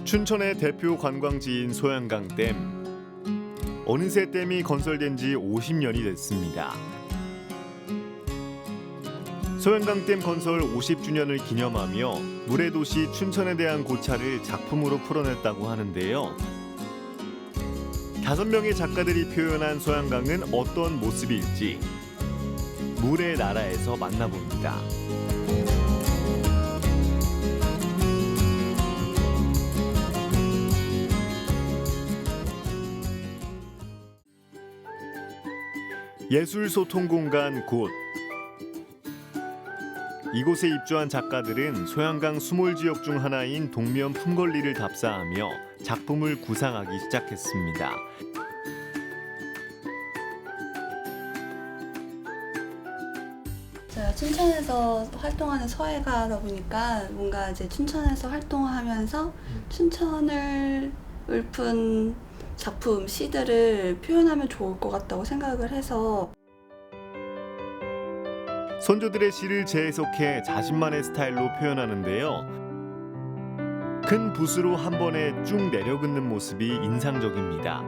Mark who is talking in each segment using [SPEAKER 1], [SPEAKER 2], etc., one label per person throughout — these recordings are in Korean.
[SPEAKER 1] 춘천의 대표 관광지인 소양강댐. 어느새 댐이 건설된 지 50년이 됐습니다. 소양강댐 건설 50주년을 기념하며 물의 도시 춘천에 대한 고찰을 작품으로 풀어냈다고 하는데요. 5명의 작가들이 표현한 소양강은 어떤 모습일지 물의 나라에서 만나봅니다. 예술 소통 공간 곳. 이곳에 입주한 작가들은 소양강 수몰 지역 중 하나인 동면 품걸리를 답사하며 작품을 구상하기 시작했습니다.
[SPEAKER 2] 제가 춘천에서 활동하는 서예가다 보니까 뭔가 이제 춘천에서 활동하면서 춘천을 읊은 작품, 시들을 표현하면 좋을 것 같다고 생각을 해서
[SPEAKER 1] 선조들의 시를 재해석해 자신만의 스타일로 표현하는데요. 큰 붓으로 한 번에 쭉 내려긋는 모습이 인상적입니다.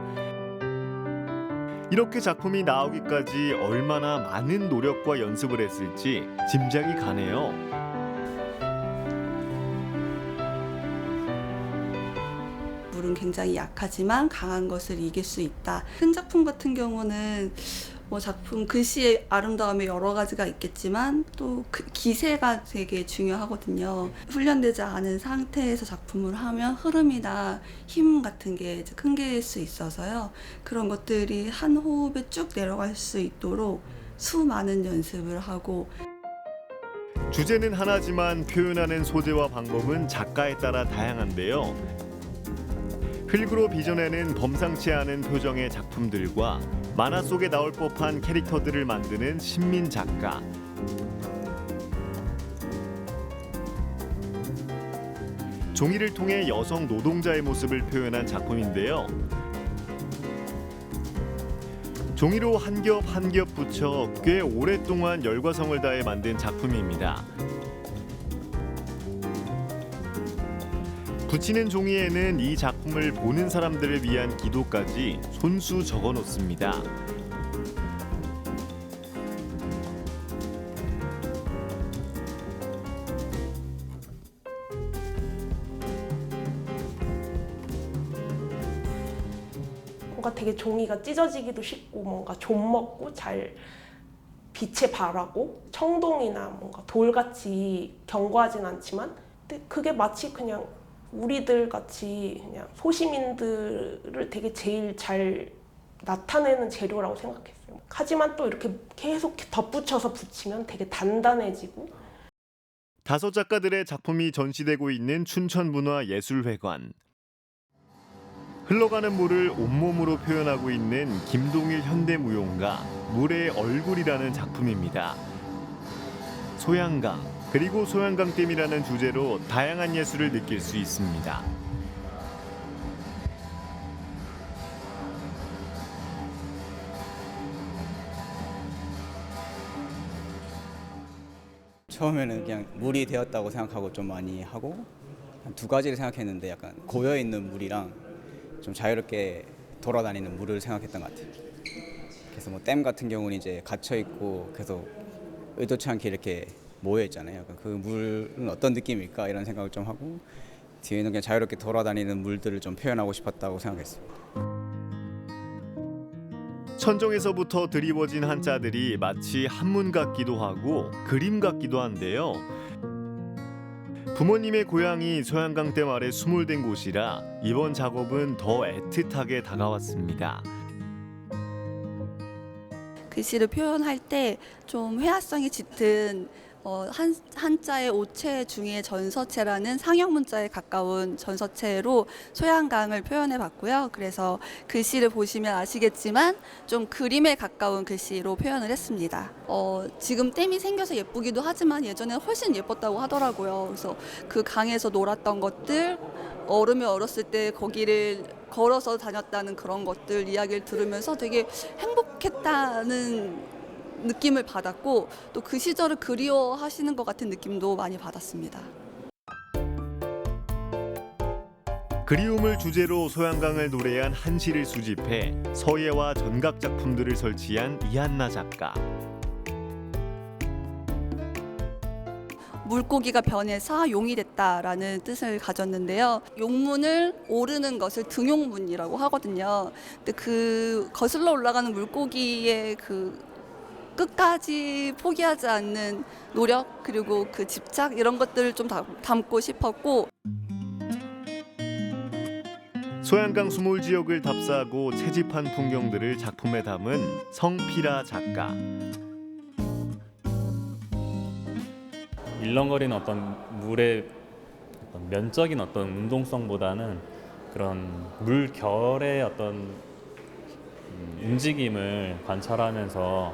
[SPEAKER 1] 이렇게 작품이 나오기까지 얼마나 많은 노력과 연습을 했을지 짐작이 가네요.
[SPEAKER 2] 물은 굉장히 약하지만 강한 것을 이길 수 있다. 큰 작품 같은 경우는 뭐 작품 글씨의 아름다움이 여러 가지가 있겠지만 또 그 기세가 되게 중요하거든요. 훈련되지 않은 상태에서 작품을 하면 흐름이나 힘 같은 게 이제 끊길 수 있어서요. 그런 것들이 한 호흡에 쭉 내려갈 수 있도록 수많은 연습을 하고.
[SPEAKER 1] 주제는 하나지만 표현하는 소재와 방법은 작가에 따라 다양한데요. 흙으로 빚어내는 범상치 않은 표정의 작품들과 만화 속에 나올 법한 캐릭터들을 만드는 신민 작가. 종이를 통해 여성 노동자의 모습을 표현한 작품인데요. 종이로 한 겹 한 겹 붙여 꽤 오랫동안 열과성을 다해 만든 작품입니다. 붙이는 종이에는 이 작품을 보는 사람들을 위한 기도까지 손수 적어 놓습니다.
[SPEAKER 3] 뭔가 되게 종이가 찢어지기도 쉽고 뭔가 좀 먹고 잘 빛에 바라고 청동이나 뭔가 돌같이 견고하진 않지만 근데 그게 마치 그냥 우리들 같이 그냥 소시민들을 되게 제일 잘 나타내는 재료라고 생각했어요. 하지만 또 이렇게 계속 덧붙여서 붙이면 되게 단단해지고.
[SPEAKER 1] 5 작가들의 작품이 전시되고 있는 춘천문화예술회관. 흘러가는 물을 온몸으로 표현하고 있는 김동일 현대무용가 물의 얼굴이라는 작품입니다. 소양강 그리고 소양강댐이라는 주제로 다양한 예술을 느낄 수 있습니다.
[SPEAKER 4] 처음에는 그냥 물이 되었다고 생각하고 좀 많이 하고 한 2가지를 생각했는데 약간 고여있는 물이랑 좀 자유롭게 돌아다니는 물을 생각했던 것 같아요. 그래서 뭐 댐 같은 경우는 이제 갇혀 있고 계속 의도치 않게 이렇게 모여 있잖아요. 그 물은 어떤 느낌일까 이런 생각을 좀 하고 뒤에는 그냥 자유롭게 돌아다니는 물들을 좀 표현하고 싶었다고 생각했습니다.
[SPEAKER 1] 천정에서부터 드리워진 한자들이 마치 한문 같기도 하고 그림 같기도 한데요. 부모님의 고향이 소양강댐 아래 수몰된 곳이라 이번 작업은 더 애틋하게 다가왔습니다.
[SPEAKER 2] 글씨를 표현할 때 좀 회화성이 짙은 한자의 오체 중에 전서체라는 상형 문자에 가까운 전서체로 소양강을 표현해 봤고요. 그래서 글씨를 보시면 아시겠지만 좀 그림에 가까운 글씨로 표현을 했습니다. 지금 댐이 생겨서 예쁘기도 하지만 예전에는 훨씬 예뻤다고 하더라고요. 그래서 그 강에서 놀았던 것들, 얼음이 얼었을 때 거기를 걸어서 다녔다는 그런 것들 이야기를 들으면서 되게 행복했다는 느낌을 받았고 또 그 시절을 그리워하시는 것 같은 느낌도 많이 받았습니다.
[SPEAKER 1] 그리움을 주제로 소양강을 노래한 한시를 수집해 서예와 전각 작품들을 설치한 이한나 작가.
[SPEAKER 2] 물고기가 변해서 용이 됐다라는 뜻을 가졌는데요. 용문을 오르는 것을 등용문이라고 하거든요. 근데 그 거슬러 올라가는 물고기의 그 끝까지 포기하지 않는 노력 그리고 그 집착 이런 것들을 좀 담고 싶었고,
[SPEAKER 1] 소양강 수몰 지역을 답사하고 채집한 풍경들을 작품에 담은 성필아 작가.
[SPEAKER 5] 일렁거리는 어떤 물의 어떤 면적인 어떤 운동성보다는 그런 물결의 어떤 움직임을 관찰하면서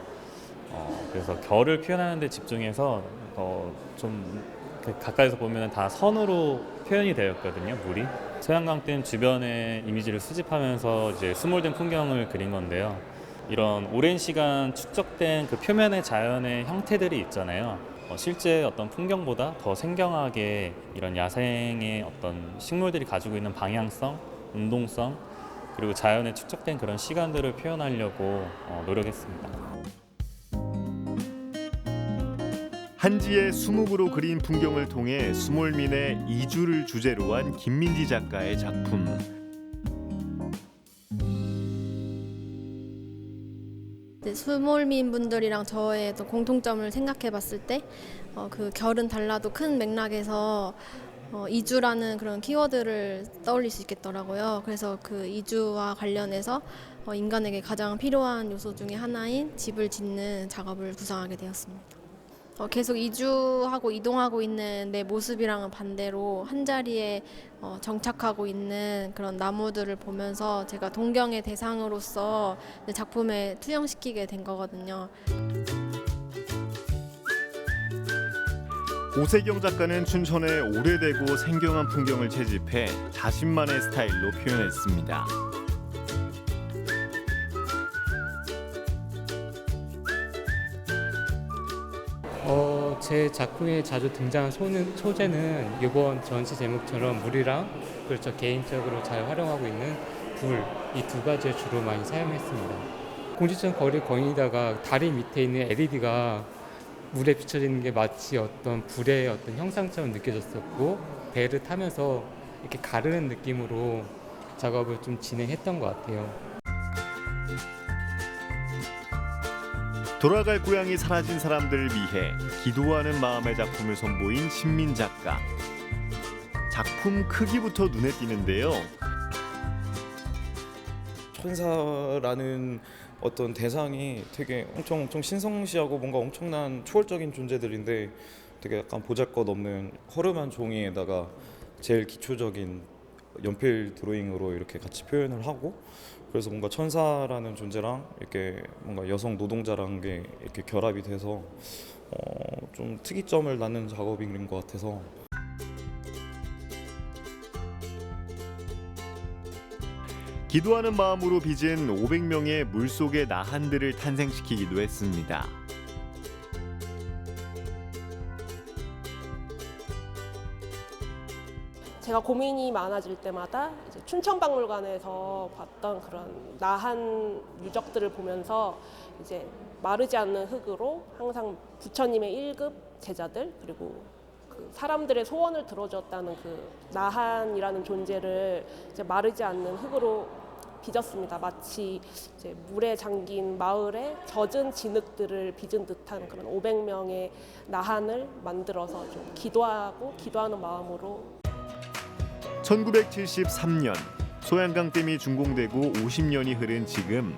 [SPEAKER 5] 그래서 결을 표현하는 데 집중해서 좀 가까이서 보면 다 선으로 표현이 되었거든요, 물이. 소양강댐 주변의 이미지를 수집하면서 이제 수몰된 풍경을 그린 건데요. 이런 오랜 시간 축적된 그 표면의 자연의 형태들이 있잖아요. 실제 어떤 풍경보다 더 생경하게 이런 야생의 어떤 식물들이 가지고 있는 방향성, 운동성, 그리고 자연에 축적된 그런 시간들을 표현하려고 노력했습니다.
[SPEAKER 1] 한지의 수묵으로 그린 풍경을 통해 수몰민의 이주를 주제로 한 김민지 작가의 작품.
[SPEAKER 6] 수몰민 분들이랑 저의 또 공통점을 생각해 봤을 때 그 결은 달라도 큰 맥락에서 이주라는 그런 키워드를 떠올릴 수 있겠더라고요. 그래서 그 이주와 관련해서 인간에게 가장 필요한 요소 중에 하나인 집을 짓는 작업을 구상하게 되었습니다. 계속 이주하고 이동하고 있는 내 모습이랑은 반대로 한 자리에 정착하고 있는 그런 나무들을 보면서 제가 동경의 대상으로서 내 작품에 투영시키게 된 거거든요.
[SPEAKER 1] 오세경 작가는 춘천의 오래되고 생경한 풍경을 채집해 자신만의 스타일로 표현했습니다.
[SPEAKER 7] 제 작품에 자주 등장한 소재는 이번 전시 제목처럼 물이랑 그렇죠 개인적으로 잘 활용하고 있는 불, 이 두 가지를 주로 많이 사용했습니다. 공지천 거리 거인이다가 다리 밑에 있는 LED가 물에 비춰지는 게 마치 어떤 불의 어떤 형상처럼 느껴졌었고, 배를 타면서 이렇게 가르는 느낌으로 작업을 좀 진행했던 것 같아요.
[SPEAKER 1] 돌아갈 고향이 사라진 사람들을 위해 기도하는 마음의 작품을 선보인 신민 작가. 작품 크기부터 눈에 띄는데요.
[SPEAKER 8] 천사라는 어떤 대상이 되게 엄청 신성시하고 뭔가 엄청난 초월적인 존재들인데, 되게 약간 보잘것없는 허름한 종이에다가 제일 기초적인 연필 드로잉으로 이렇게 같이 표현을 하고, 그래서 뭔가 천사라는 존재랑 이렇게 뭔가 여성 노동자라는 게 이렇게 결합이 돼서 좀 특이점을 낳는 작업인 것 같아서.
[SPEAKER 1] 기도하는 마음으로 빚은 500명의 물속의 나한들을 탄생시키기도 했습니다.
[SPEAKER 3] 제가 고민이 많아질 때마다 이제 춘천박물관에서 봤던 그런 나한 유적들을 보면서 이제 마르지 않는 흙으로 항상 부처님의 1급 제자들, 그리고 그 사람들의 소원을 들어줬다는 그 나한이라는 존재를 이제 마르지 않는 흙으로 빚었습니다. 마치 이제 물에 잠긴 마을에 젖은 진흙들을 빚은 듯한 그런 500명의 나한을 만들어서 좀 기도하는 마음으로.
[SPEAKER 1] 1973년 소양강댐이 준공되고 50년이 흐른 지금,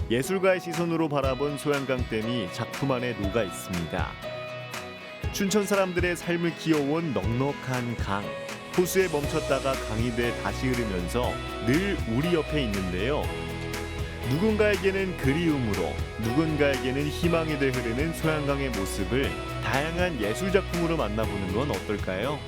[SPEAKER 1] 예술가의 시선으로 바라본 소양강댐이 작품 안에 녹아 있습니다. 춘천 사람들의 삶을 키워온 넉넉한 강. 호수에 멈췄다가 강이 돼 다시 흐르면서 늘 우리 옆에 있는데요. 누군가에게는 그리움으로, 누군가에게는 희망이 돼 흐르는 소양강의 모습을 다양한 예술 작품으로 만나보는 건 어떨까요?